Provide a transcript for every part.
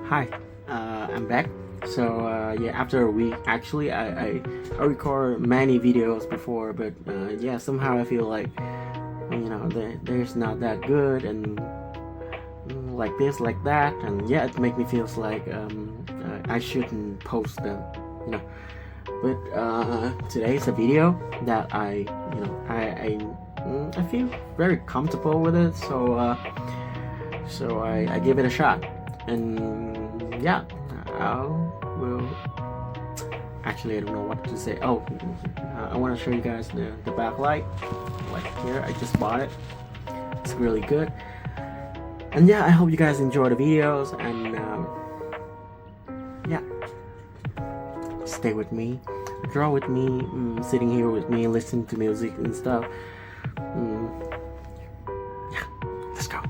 Hi, I'm back. So yeah, after a week, actually, I record many videos before, but yeah, somehow I feel like there's not that good and like this, like that, and yeah, it make me feels like I shouldn't post them, you know. But today's a video that I feel very comfortable with it, so I give it a shot, and yeah, I will. Actually, I don't know what to say. Oh, I want to show you guys the backlight. Like here, I just bought it. It's really good. And yeah, I hope you guys enjoy the videos, and yeah, stay with me, draw with me, sitting here with me, listen to music and stuff. Mm, yeah, let's go.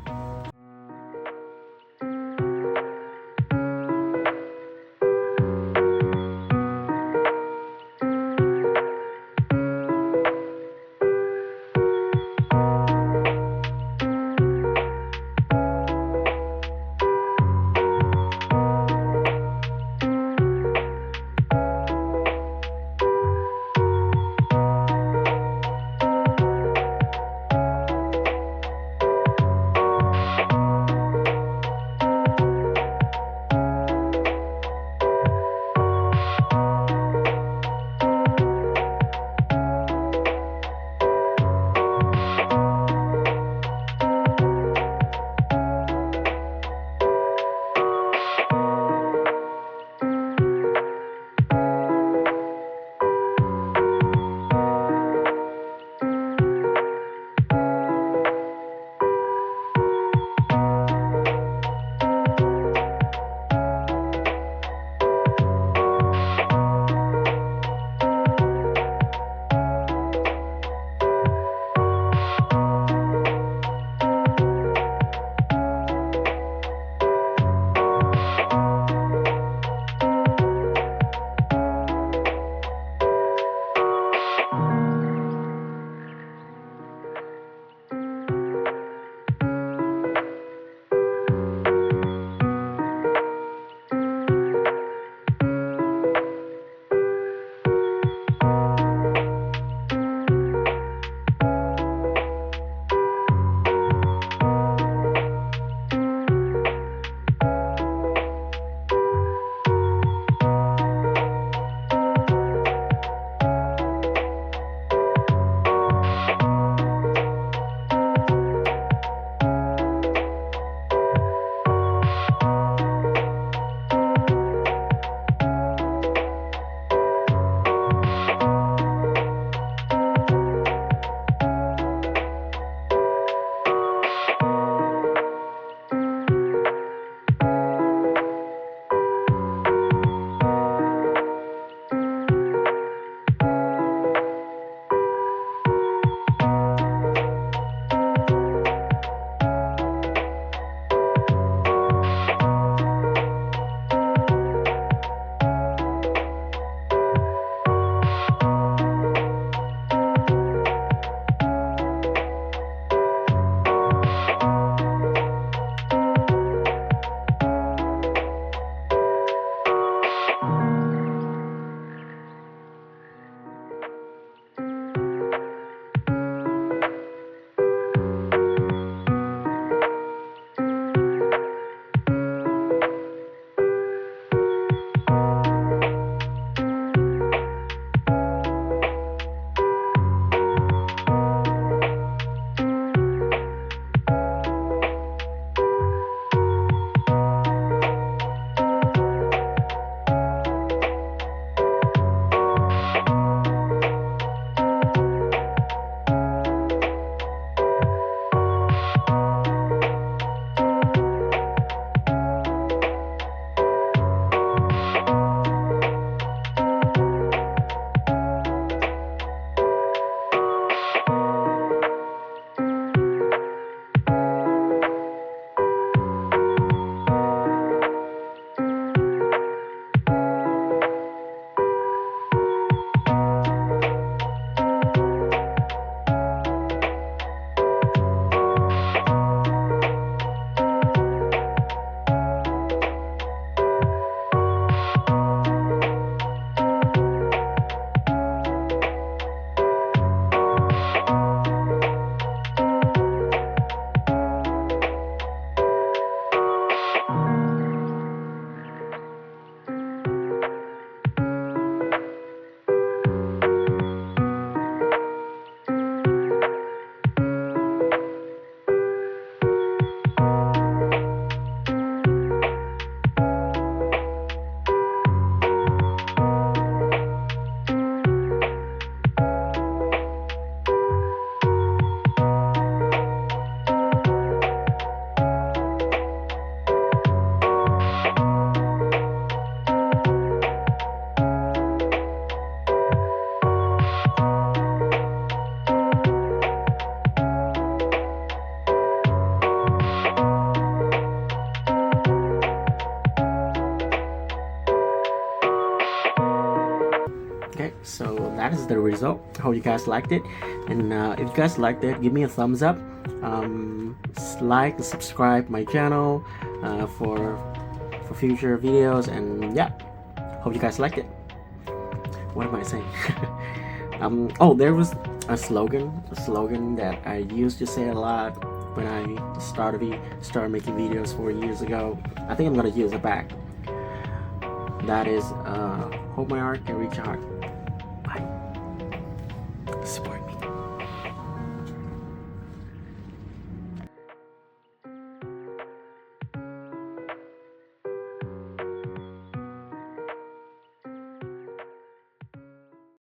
that is the result. Hope you guys liked it, and if you guys liked it, give me a thumbs up, like and subscribe my channel for future videos, and yeah, hope you guys liked it. What am I saying? Oh, there was a slogan that I used to say a lot when I started making videos 4 years ago. I think I'm gonna use it back. That is, hope my art can reach your heart. Bye. Support.